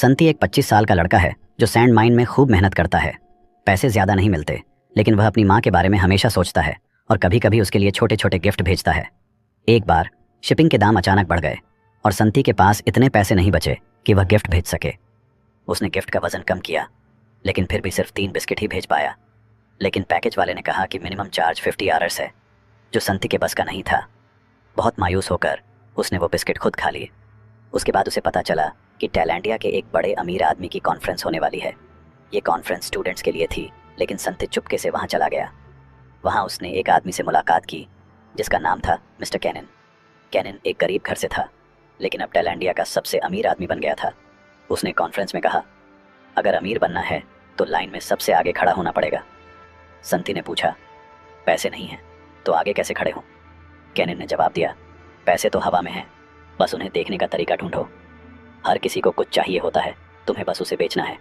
संती एक 25 साल का लड़का है जो सैंड माइन में खूब मेहनत करता है। पैसे ज़्यादा नहीं मिलते, लेकिन वह अपनी माँ के बारे में हमेशा सोचता है और कभी कभी उसके लिए छोटे छोटे गिफ्ट भेजता है। एक बार शिपिंग के दाम अचानक बढ़ गए और संती के पास इतने पैसे नहीं बचे कि वह गिफ्ट भेज सके। उसने गिफ्ट का वजन कम किया, लेकिन फिर भी सिर्फ 3 बिस्किट ही भेज पाया। लेकिन पैकेज वाले ने कहा कि मिनिमम चार्ज 50 आवर्स है, जो संती के बस का नहीं था। बहुत मायूस होकर उसने वो बिस्किट खुद खा लिए। उसके बाद उसे पता चला कि टैलेंटिया के एक बड़े अमीर आदमी की कॉन्फ्रेंस होने वाली है। ये कॉन्फ्रेंस स्टूडेंट्स के लिए थी, लेकिन संती चुपके से वहाँ चला गया। वहाँ उसने एक आदमी से मुलाकात की जिसका नाम था मिस्टर कैनन। कैनन एक गरीब घर से था, लेकिन अब टैलेंटिया का सबसे अमीर आदमी बन गया था। उसने कॉन्फ्रेंस में कहा, अगर अमीर बनना है तो लाइन में सबसे आगे खड़ा होना पड़ेगा। संती ने पूछा, पैसे नहीं हैं तो आगे कैसे खड़े हों? कैनन ने जवाब दिया, पैसे तो हवा में हैं, बस उन्हें देखने का तरीका ढूंढो। हर किसी को कुछ चाहिए होता है, तुम्हें बस उसे बेचना है।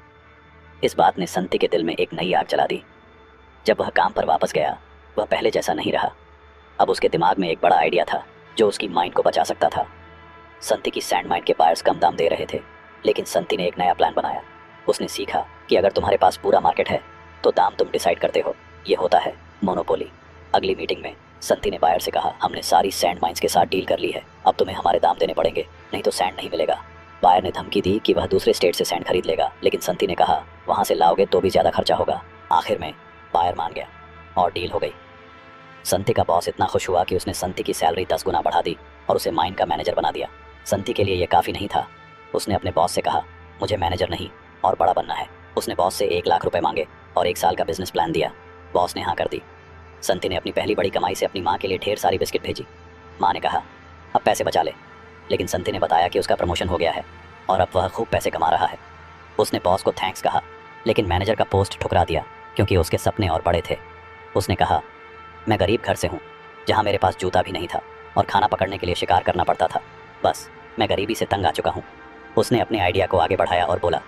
इस बात ने संती के दिल में एक नई आग जला दी। जब वह काम पर वापस गया, वह पहले जैसा नहीं रहा। अब उसके दिमाग में एक बड़ा आइडिया था जो उसकी माइंड को बचा सकता था। संती की सैंड माइंड के बायर्स कम दाम दे रहे थे, लेकिन संती ने एक नया प्लान बनाया। उसने सीखा कि अगर तुम्हारे पास पूरा मार्केट है तो दाम तुम डिसाइड करते हो। ये होता है मोनोपोली। अगली मीटिंग में संती ने बायर से कहा, हमने सारी सैंड माइंस के साथ डील कर ली है, अब तुम्हें हमारे दाम देने पड़ेंगे, नहीं तो सैंड नहीं मिलेगा। बायर ने धमकी दी कि वह दूसरे स्टेट से सैंड खरीद लेगा, लेकिन संती ने कहा, वहाँ से लाओगे तो भी ज़्यादा खर्चा होगा। आखिर में बायर मान गया और डील हो गई। संती का बॉस इतना खुश हुआ कि उसने संती की सैलरी 10 गुना बढ़ा दी और उसे माइन का मैनेजर बना दिया। संती के लिए यह काफ़ी नहीं था। उसने अपने बॉस से कहा, मुझे मैनेजर नहीं और बड़ा बनना है। उसने बॉस से 1 लाख रुपए मांगे और 1 साल का बिजनेस प्लान दिया। बॉस ने हाँ कर दी। संती ने अपनी पहली बड़ी कमाई से अपनी माँ के लिए ढेर सारी बिस्किट भेजी। माँ ने कहा, अब पैसे बचा ले, लेकिन संती ने बताया कि उसका प्रमोशन हो गया है और अब वह खूब पैसे कमा रहा है। उसने बॉस को थैंक्स कहा, लेकिन मैनेजर का पोस्ट ठुकरा दिया क्योंकि उसके सपने और बड़े थे। उसने कहा, मैं गरीब घर से हूँ जहाँ मेरे पास जूता भी नहीं था और खाना पकड़ने के लिए शिकार करना पड़ता था। बस मैं गरीबी से तंग आ चुका हूँ। उसने अपने आइडिया को आगे बढ़ाया और बोला,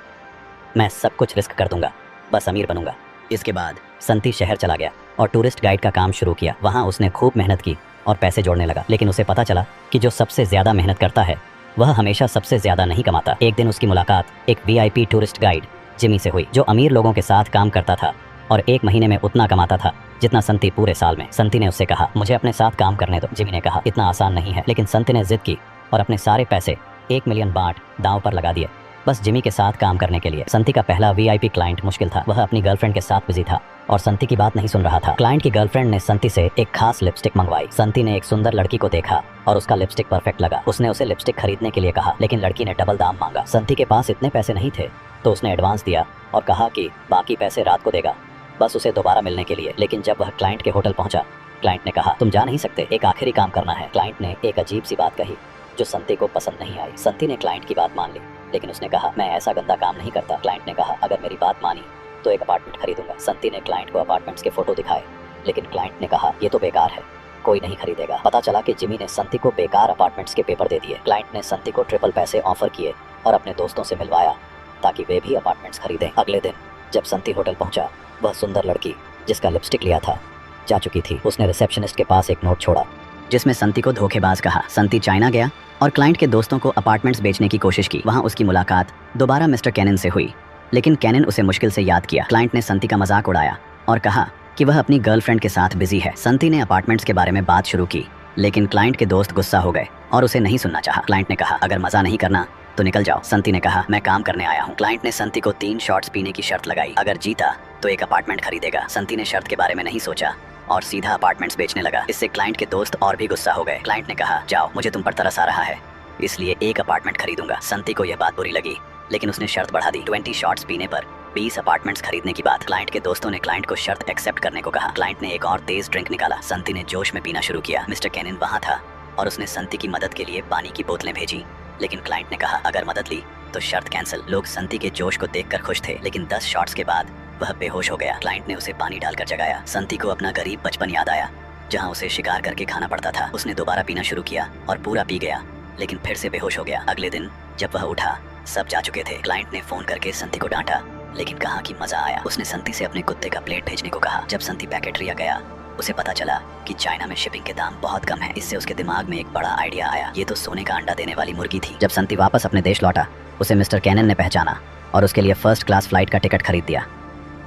मैं सब कुछ रिस्क कर दूंगा, बस अमीर बनूंगा। इसके बाद संती शहर चला गया और टूरिस्ट गाइड का काम शुरू किया। वहाँ उसने खूब मेहनत की और पैसे जोड़ने लगा, लेकिन उसे पता चला कि जो सबसे ज़्यादा मेहनत करता है वह हमेशा सबसे ज़्यादा नहीं कमाता। एक दिन उसकी मुलाकात एक VIP टूरिस्ट गाइड जिमी से हुई, जो अमीर लोगों के साथ काम करता था और 1 महीने में उतना कमाता था जितना संती पूरे साल में। संती ने उससे कहा, मुझे अपने साथ काम करने दो। जिमी ने कहा, इतना आसान नहीं है, लेकिन संती ने जिद की और अपने सारे पैसे 1 मिलियन बाट दांव पर लगा दिए, बस जिमी के साथ काम करने के लिए। संती का पहला VIP क्लाइंट मुश्किल था। वह अपनी गर्लफ्रेंड के साथ बिजी था और संती की बात नहीं सुन रहा था। क्लाइंट की गर्लफ्रेंड ने संती से एक खास लिपस्टिक मंगवाई। संती ने एक सुंदर लड़की को देखा और उसका लिपस्टिक परफेक्ट लगा। उसने उसे लिपस्टिक खरीदने के लिए कहा, लेकिन लड़की ने डबल दाम मांगा। संती के पास इतने पैसे नहीं थे तो उसने एडवांस दिया और कहा कि बाकी पैसे रात को देगा, बस उसे दोबारा मिलने के लिए। लेकिन जब वह क्लाइंट के होटल पहुंचा, क्लाइंट ने कहा, तुम जा नहीं सकते, एक आखिरी काम करना है। क्लाइंट ने एक अजीब सी बात कही जो संती को पसंद नहीं आई। संती ने क्लाइंट की बात मान ली, लेकिन उसने कहा, मैं ऐसा गंदा काम नहीं करता। क्लाइंट ने कहा, अगर मेरी बात मानी तो एक अपार्टमेंट खरीदूंगा। संती ने क्लाइंट को अपार्टमेंट्स के फोटो दिखाए, लेकिन क्लाइंट ने कहा, ये तो बेकार है, कोई नहीं खरीदेगा। पता चला कि जिमी ने संती को बेकार अपार्टमेंट्स के पेपर दे दिए। क्लाइंट ने संती को ट्रिपल पैसे ऑफर किए और अपने दोस्तों से मिलवाया ताकि वे भी अपार्टमेंट्स खरीदें। अगले दिन जब संती होटल पहुंचा, वह सुंदर लड़की जिसका लिपस्टिक लिया था जा चुकी थी। उसने रिसेप्शनिस्ट के पास एक नोट छोड़ा जिसमें संती को धोखेबाज कहा। संती चाइना गया और क्लाइंट के दोस्तों को अपार्टमेंट्स बेचने की कोशिश की। वहाँ उसकी मुलाकात दोबारा मिस्टर कैनन से हुई, लेकिन कैनन उसे मुश्किल से याद किया। क्लाइंट ने संती का मजाक उड़ाया और कहा कि वह अपनी गर्लफ्रेंड के साथ बिजी है। संती ने अपार्टमेंट्स के बारे में बात शुरू की, लेकिन क्लाइंट के दोस्त गुस्सा हो गए और उसे नहीं सुनना चाहा। क्लाइंट ने कहा, अगर मजा नहीं करना तो निकल जाओ। संती ने कहा, मैं काम करने आया हूँ। क्लाइंट ने संती को 3 शॉट्स पीने की शर्त लगाई, अगर जीता तो एक अपार्टमेंट खरीदेगा। संती ने शर्त के बारे में नहीं सोचा और सीधा अपार्टमेंट्स बेचने लगा। इससे क्लाइंट के दोस्त और भी गुस्सा हो गए। क्लाइंट ने कहा, जाओ, मुझे तुम पर तरस आ रहा है, इसलिए एक अपार्टमेंट खरीदूंगा। संती को यह बात बुरी लगी, लेकिन उसने शर्त बढ़ा दी, 20 शॉट्स पीने पर 20 अपार्टमेंट्स खरीदने की बात। क्लाइंट के दोस्तों ने क्लाइंट को शर्त एक्सेप्ट करने को कहा। क्लाइंट ने एक और तेज ड्रिंक निकाला। संती ने जोश में पीना शुरू किया। मिस्टर कैनन वहाँ था और उसने संती की मदद के लिए पानी की बोतलें भेजी, लेकिन क्लाइंट ने कहा, अगर मदद ली तो शर्त कैंसिल। लोग संती के जोश को देखकर खुश थे, लेकिन 10 शॉट्स के बाद वह बेहोश हो गया। क्लाइंट ने उसे पानी डालकर जगाया। संती को अपना गरीब बचपन याद आया जहाँ उसे शिकार करके खाना पड़ता था। उसने दोबारा पीना शुरू किया और पूरा पी गया, लेकिन फिर से बेहोश हो गया। अगले दिन जब वह उठा, सब जा चुके थे। क्लाइंट ने फोन करके संती को डांटा, लेकिन कहा कि मजा आया। उसने संती से अपने कुत्ते का प्लेट भेजने को कहा। जब संती पैकेट्रिया गया, उसे पता चला कि चाइना में शिपिंग के दाम बहुत कम है। इससे उसके दिमाग में एक बड़ा आइडिया आया, ये तो सोने का अंडा देने वाली मुर्गी थी। जब संती वापस अपने देश लौटा, उसे मिस्टर कैनन ने पहचाना और उसके लिए फर्स्ट क्लास फ्लाइट का टिकट खरीद दिया।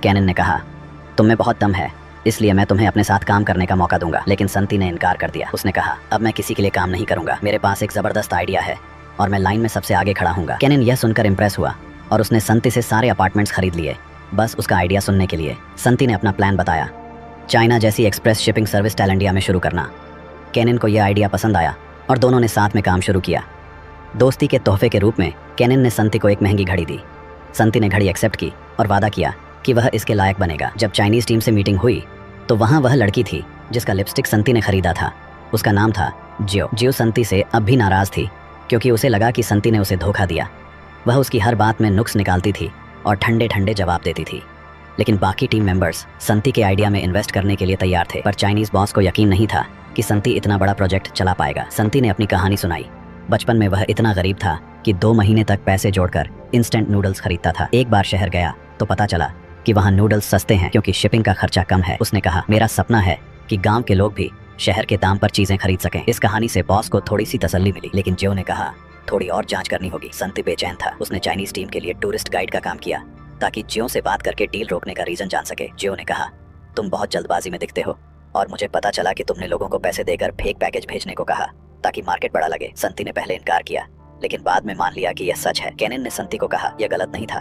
कैनन ने कहा, तुम में बहुत दम है, इसलिए मैं तुम्हें अपने साथ काम करने का मौका दूंगा। लेकिन संती ने इनकार कर दिया। उसने कहा, अब मैं किसी के लिए काम नहीं करूंगा, मेरे पास एक जबरदस्त आइडिया है और मैं लाइन में सबसे आगे खड़ा हूंगा। कैनन यह सुनकर इम्प्रेस हुआ और उसने संती से सारे अपार्टमेंट्स खरीद लिए, बस उसका आइडिया सुनने के लिए। संती ने अपना प्लान बताया, चाइना जैसी एक्सप्रेस शिपिंग सर्विस टेल इंडिया में शुरू करना। कैनन को यह आइडिया पसंद आया और दोनों ने साथ में काम शुरू किया। दोस्ती के तोहफे के रूप में कैनन ने संती को एक महंगी घड़ी दी। संती ने घड़ी एक्सेप्ट की और वादा किया कि वह इसके लायक बनेगा। जब चाइनीज टीम से मीटिंग हुई तो वहाँ वह लड़की थी जिसका लिपस्टिक संती ने खरीदा था। उसका नाम था जियो। जियो संती से अब भी नाराज थी क्योंकि उसे लगा कि संती ने उसे धोखा दिया। वह उसकी हर बात में नुक्स निकालती थी और ठंडे ठंडे जवाब देती थी। लेकिन बाकी टीम मेंबर्स संती के आइडिया में इन्वेस्ट करने के लिए तैयार थे, पर चाइनीज बॉस को यकीन नहीं था कि संती इतना बड़ा प्रोजेक्ट चला पाएगा। संती ने अपनी कहानी सुनाई। बचपन में वह इतना गरीब था कि 2 महीने तक पैसे जोड़कर इंस्टेंट नूडल्स खरीदता था। एक बार शहर गया तो पता चला कि वहाँ नूडल्स सस्ते हैं क्योंकि शिपिंग का खर्चा कम है। उसने कहा, मेरा सपना है कि गांव के लोग भी शहर के दाम पर चीजें खरीद सकें। इस कहानी से बॉस को थोड़ी सी तसल्ली मिली, लेकिन जियो ने कहा, थोड़ी और जांच करनी होगी। संती बेचैन था। उसने चाइनीज टीम के लिए टूरिस्ट गाइड का काम किया ताकि जियो से बात करके डील रोकने का रीजन जान सके। जियो ने कहा, तुम बहुत जल्दबाजी में दिखते हो और मुझे पता चला कि तुमने लोगों को पैसे देकर फेक पैकेज भेजने को कहा ताकि मार्केट बड़ा लगे। संती ने पहले इनकार किया लेकिन बाद में मान लिया कि यह सच है। कैनन ने संती को कहा, यह गलत नहीं था,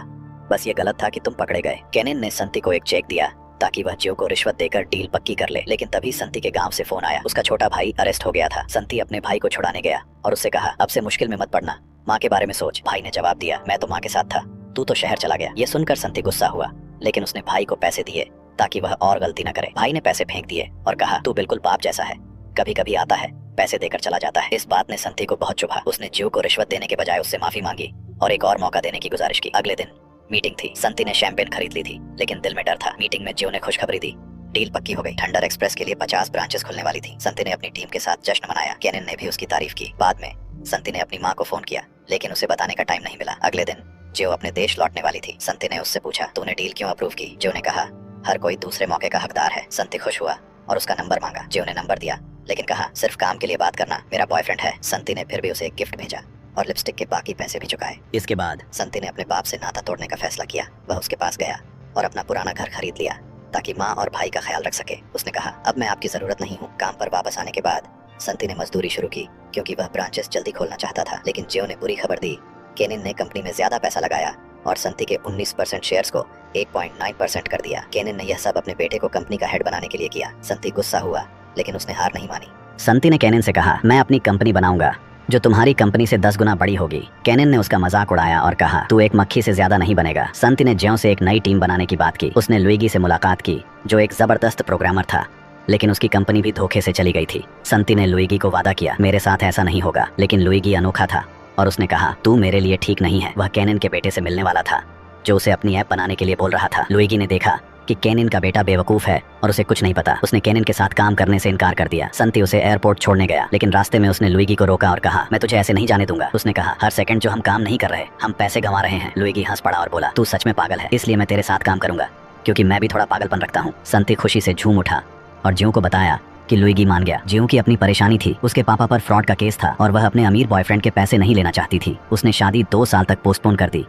बस ये गलत था कि तुम पकड़े गए। कैनन ने संती को एक चेक दिया ताकि वह जियो को रिश्वत देकर डील पक्की कर ले। लेकिन तभी संती के गांव से फोन आया, उसका छोटा भाई अरेस्ट हो गया था। संती अपने भाई को छुड़ाने गया और उससे कहा, अब से मुश्किल में मत पड़ना, माँ के बारे में सोच। भाई ने जवाब दिया, मैं तो माँ के साथ था, तू तो शहर चला गया। ये सुनकर संती गुस्सा हुआ, लेकिन उसने भाई को पैसे दिए ताकि वह और गलती न करे। भाई ने पैसे फेंक दिए और कहा, तू बिल्कुल बाप जैसा है, कभी कभी आता है, पैसे देकर चला जाता है। इस बात ने संती को बहुत चुभा। उसने जियो को रिश्वत देने के बजाय उससे माफी मांगी और एक और मौका देने की गुजारिश की। अगले दिन मीटिंग थी। संती ने शैंपेन खरीद ली थी लेकिन दिल में डर था। मीटिंग में जियो ने खुशखबरी दी, डील पक्की हो गई। थंडर एक्सप्रेस के लिए 50 ब्रांचेस खुलने वाली थी। संती ने अपनी टीम के साथ जश्न मनाया। कैनन ने भी उसकी तारीफ की। बाद में संती ने अपनी माँ को फोन किया लेकिन उसे बताने का टाइम नहीं मिला। अगले दिन जियो अपने देश लौटने वाली थी। संती ने उससे पूछा, तूने डील क्यों अप्रूव की? जियो ने कहा, हर कोई दूसरे मौके का हकदार है। संती खुश हुआ और उसका नंबर मांगा। जियो ने नंबर दिया लेकिन कहा, सिर्फ काम के लिए बात करना, मेरा बॉयफ्रेंड है। संती ने फिर भी उसे एक गिफ्ट भेजा और लिपस्टिक के बाकी पैसे भी चुकाए। इसके बाद संती ने अपने बाप से नाता तोड़ने का फैसला किया। वह उसके पास गया और अपना पुराना घर खरीद लिया ताकि माँ और भाई का ख्याल रख सके। उसने कहा, अब मैं आपकी जरूरत नहीं हूँ। काम पर वापस आने के बाद संती ने मजदूरी शुरू की क्योंकि वह ब्रांचेस जल्दी खोलना चाहता था। लेकिन जियो ने बुरी खबर दी, केनिन ने कंपनी में ज्यादा पैसा लगाया और संती के 19% शेयर्स को 8.9% कर दिया। केनिन ने यह सब अपने बेटे को कंपनी का हेड बनाने के लिए किया। संती गुस्सा हुआ लेकिन उसने हार नहीं मानी। संती ने केनिन से कहा, मैं अपनी कंपनी बनाऊंगा जो तुम्हारी कंपनी से 10 गुना बड़ी होगी। केनिन ने उसका मजाक उड़ाया और कहा, तू एक मक्खी से ज्यादा नहीं बनेगा। संती ने जियो से एक नई टीम बनाने की बात की। उसने लुइगी से मुलाकात की जो एक जबरदस्त प्रोग्रामर था, लेकिन उसकी कंपनी भी धोखे से चली गई थी। संती ने लुइगी को वादा किया, मेरे साथ ऐसा नहीं होगा। लेकिन लुइगी अनोखा था और उसने कहा, तू मेरे लिए ठीक नहीं है। वह केनिन के बेटे से मिलने वाला था जो उसे अपनी ऐप बनाने के लिए बोल रहा था। लुइगी ने देखा कि केनिन का बेटा बेवकूफ है और उसे कुछ नहीं पता। उसने केनिन के साथ काम करने से इनकार कर दिया। संती उसे एयरपोर्ट छोड़ने गया लेकिन रास्ते में उसने लुइगी को रोका और कहा, मैं तुझे ऐसे नहीं जाने दूंगा। उसने कहा, हर सेकंड जो हम काम नहीं कर रहे, हम पैसे गंवा रहे हैं। लुइगी हंस पड़ा और बोला, तू सच में पागल है, इसलिए मैं तेरे साथ काम करूंगा क्योंकि मैं भी थोड़ा पागलपन रखता हूँ। संती खुशी से झूम उठा और जियो को बताया कि लुइगी मान गया। जियो की अपनी परेशानी थी, उसके पापा पर फ्रॉड का केस था और वह अपने अमीर बॉयफ्रेंड के पैसे नहीं लेना चाहती थी। उसने शादी 2 साल तक पोस्टपोन कर दी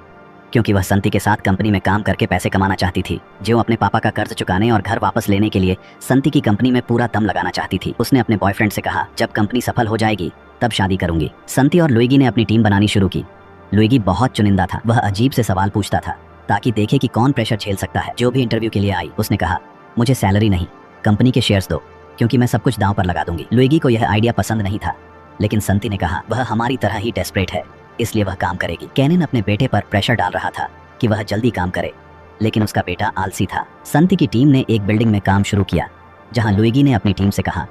क्योंकि वह संती के साथ कंपनी में काम करके पैसे कमाना चाहती थी। जियो अपने पापा का कर्ज चुकाने और घर वापस लेने के लिए संती की कंपनी में पूरा दम लगाना चाहती थी। उसने अपने बॉयफ्रेंड से कहा, जब कंपनी सफल हो जाएगी तब शादी करूंगी। संती और लुइगी ने अपनी टीम बनानी शुरू की। लुइगी बहुत चुनिंदा था, वह अजीब से सवाल पूछता था ताकि देखे कि कौन प्रेशर झेल सकता है। जो भी इंटरव्यू के लिए आई उसने कहा, मुझे सैलरी नहीं, कंपनी के शेयर्स दो क्योंकि मैं सब कुछ दांव पर लगा दूंगी। लुइगी को यह आइडिया पसंद नहीं था लेकिन संती ने कहा, वह हमारी तरह ही डेस्परेट है, इसलिए वह काम करेगी। केनिन अपने बेटे पर प्रेशर डाल रहा था कि वह जल्दी काम करे, लेकिन उसका बेटा आलसी था। संती की टीम ने एक बिल्डिंग में काम शुरू किया जहां लुइगी ने अपनी टीम से कहा,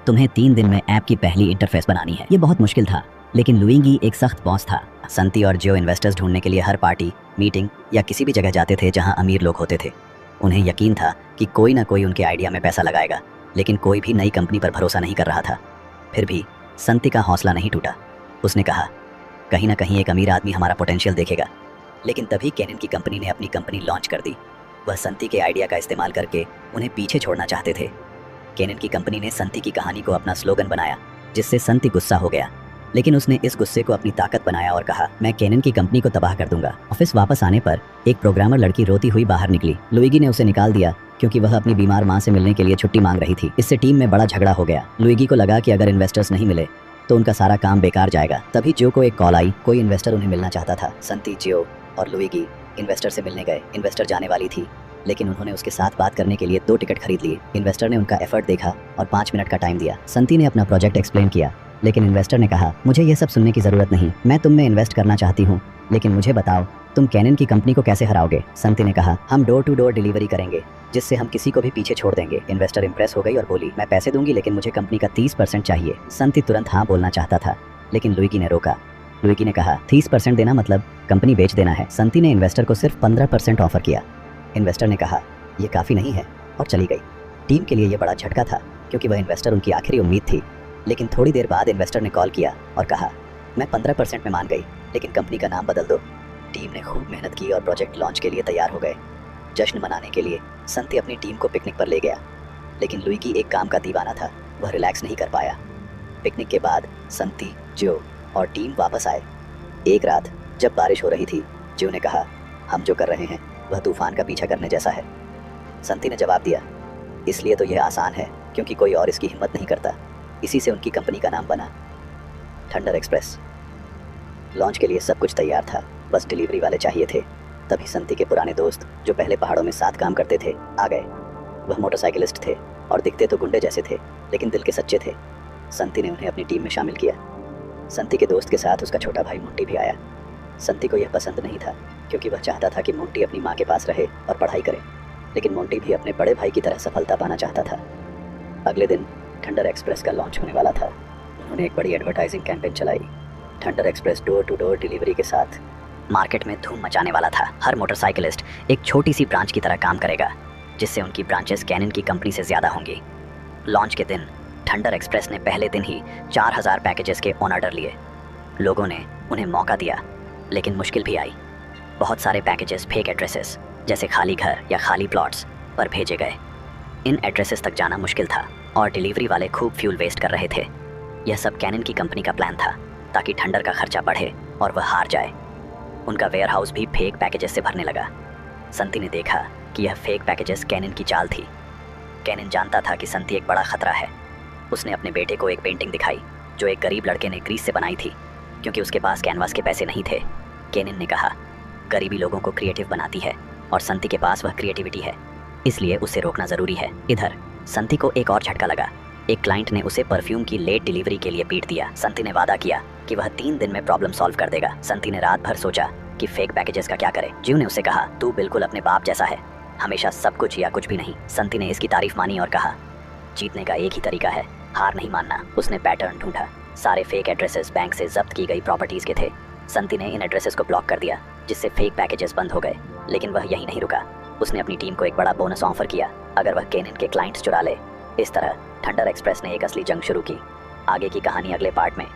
तुम्हें 3 दिन में ऐप की पहली इंटरफेस बनानी है। ये बहुत मुश्किल था लेकिन लुइगी एक सख्त बॉस था। संती और जियो इन्वेस्टर्स ढूंढने के लिए हर पार्टी, मीटिंग या किसी भी जगह जाते थे जहां अमीर लोग होते थे। उन्हें यकीन था कि कोई ना कोई उनके आइडिया में पैसा लगाएगा, लेकिन कोई भी नई कंपनी पर भरोसा नहीं कर रहा था। फिर भी संती का हौसला नहीं टूटा। उसने कहा, कहीं ना कहीं एक अमीर आदमी हमारा पोटेंशियल देखेगा। लेकिन तभी केनिन की कंपनी ने अपनी कंपनी लॉन्च कर दी। वह संती के आइडिया का इस्तेमाल करके उन्हें पीछे छोड़ना चाहते थे। केनिन की कंपनी ने संती की कहानी को अपना स्लोगन बनाया जिससे संती गुस्सा हो गया। लेकिन उसने इस गुस्से को अपनी ताकत बनाया और कहा, मैं कैनन की कंपनी को तबाह कर दूंगा। ऑफिस वापस आने पर एक प्रोग्रामर लड़की रोती हुई बाहर निकली। लुइगी ने उसे निकाल दिया क्योंकि वह अपनी बीमार माँ से मिलने के लिए छुट्टी मांग रही थी। इससे टीम में बड़ा झगड़ा हो गया। लुइगी को लगा कि अगर इन्वेस्टर्स नहीं मिले तो उनका सारा काम बेकार जाएगा। तभी जियो को एक कॉल आई, कोई इन्वेस्टर उन्हें मिलना चाहता था। संती, जियो और लुइगी इन्वेस्टर से मिलने गए। इन्वेस्टर जाने वाली थी, लेकिन उन्होंने उसके साथ बात करने के लिए 2 टिकट खरीद लिए। इन्वेस्टर ने उनका एफर्ट देखा और 5 मिनट का टाइम दिया। संती ने अपना प्रोजेक्ट एक्सप्लेन किया, लेकिन इन्वेस्टर ने कहा, मुझे ये सब सुनने की जरूरत नहीं, मैं तुम में इन्वेस्ट करना चाहती हूँ, लेकिन मुझे बताओ तुम कैनन की कंपनी को कैसे हराओगे। संती ने कहा, हम डोर टू डोर डिलीवरी करेंगे, जिससे हम किसी को भी पीछे छोड़ देंगे। इन्वेस्टर इंप्रेस हो गई और बोली, मैं पैसे दूंगी, लेकिन मुझे कंपनी का 30% चाहिए। संती तुरंत हाँ बोलना चाहता था, लेकिन लुइगी ने रोका। लुइगी ने कहा, 30% देना मतलब कंपनी बेच देना है। संती ने इन्वेस्टर को सिर्फ 15% ऑफर किया। इन्वेस्टर ने कहा, ये काफ़ी नहीं है, और चली गई। टीम के लिए यह बड़ा झटका था, क्योंकि वह इन्वेस्टर उनकी आखिरी उम्मीद थी। लेकिन थोड़ी देर बाद इन्वेस्टर ने कॉल किया और कहा, मैं 15% में मान गई, लेकिन कंपनी का नाम बदल दो। टीम ने खूब मेहनत की और प्रोजेक्ट लॉन्च के लिए तैयार हो गए। जश्न मनाने के लिए संती अपनी टीम को पिकनिक पर ले गया, लेकिन लुइगी एक काम का दीवाना था, वह रिलैक्स नहीं कर पाया। पिकनिक के बाद संती, जियो और टीम वापस आए। एक रात जब बारिश हो रही थी, जियो ने कहा, हम जो कर रहे हैं वह तूफान का पीछा करने जैसा है। संती ने जवाब दिया, इसलिए तो यह आसान है क्योंकि कोई और इसकी हिम्मत नहीं करता। इसी से उनकी कंपनी का नाम बना, थंडर एक्सप्रेस। लॉन्च के लिए सब कुछ तैयार था, बस डिलीवरी वाले चाहिए थे। तभी संती के पुराने दोस्त, जो पहले पहाड़ों में साथ काम करते थे, आ गए। वह मोटरसाइकिलिस्ट थे और दिखते तो गुंडे जैसे थे, लेकिन दिल के सच्चे थे। संती ने उन्हें अपनी टीम में शामिल किया। संती के दोस्त के साथ उसका छोटा भाई मोंटी भी आया। संती को यह पसंद नहीं था, क्योंकि वह चाहता था कि मोंटी अपनी माँ के पास रहे और पढ़ाई करे, लेकिन मोंटी भी अपने बड़े भाई की तरह सफलता पाना चाहता था। अगले दिन थंडर एक्सप्रेस का लॉन्च होने वाला था। उन्होंने एक बड़ी एडवर्टाइजिंग कैंपेन चलाई। Thunder express door to door delivery के साथ मार्केट में धूम मचाने वाला था। हर मोटरसाइकिलिस्ट एक छोटी सी ब्रांच की तरह काम करेगा, जिससे उनकी ब्रांचेस कैनन की कंपनी से ज़्यादा होंगी। लॉन्च के दिन थंडर एक्सप्रेस ने पहले दिन ही 4000 पैकेजेस के ऑन ऑर्डर लिए। लोगों ने उन्हें मौका दिया, लेकिन मुश्किल भी आई। बहुत सारे पैकेजेस फेक एड्रेसेस, जैसे खाली घर या खाली प्लॉट्स पर भेजे गए। इन एड्रेसेस तक जाना मुश्किल था और डिलीवरी वाले खूब फ्यूल वेस्ट कर रहे थे। यह सब कैनन की कंपनी का प्लान था, ताकि थंडर का खर्चा बढ़े और वह हार जाए। उनका वेयरहाउस भी फेक पैकेजेस से भरने लगा। संती ने देखा कि यह फेक पैकेजेस कैनन की चाल थी। कैनन जानता था कि संती एक बड़ा खतरा है। उसने अपने बेटे को एक पेंटिंग दिखाई, जो एक गरीब लड़के ने ग्रीस से बनाई थी, क्योंकि उसके पास कैनवास के पैसे नहीं थे। कैनन ने कहा, गरीबी लोगों को क्रिएटिव बनाती है और संती के पास वह क्रिएटिविटी है, इसलिए उसे रोकना ज़रूरी है। इधर संती को एक और झटका लगा। एक क्लाइंट ने उसे परफ्यूम की लेट डिलीवरी के लिए पीट दिया। संती ने वादा किया कि वह 3 दिन में प्रॉब्लम सॉल्व कर देगा। संती ने रात भर सोचा कि फेक पैकेजेस का क्या करे। जियो ने उसे कहा, तू बिल्कुल अपने बाप जैसा है, हमेशा सब कुछ या कुछ भी नहीं। संती ने इसकी तारीफ मानी और कहा, जीतने का एक ही तरीका है, हार नहीं मानना। उसने पैटर्न ढूंढा। सारे फेक एड्रेसेस बैंक से जब्त की गई प्रॉपर्टीज के थे। संती ने इन एड्रेसेस को ब्लॉक कर दिया, जिससे फेक पैकेजेस बंद हो गए। लेकिन वह यहीं नहीं रुका। उसने अपनी टीम को एक बड़ा बोनस ऑफर किया, अगर वह कैनन के क्लाइंट्स चुरा ले। इस तरह थंडर एक्सप्रेस ने एक असली जंग शुरू की। आगे की कहानी अगले पार्ट में।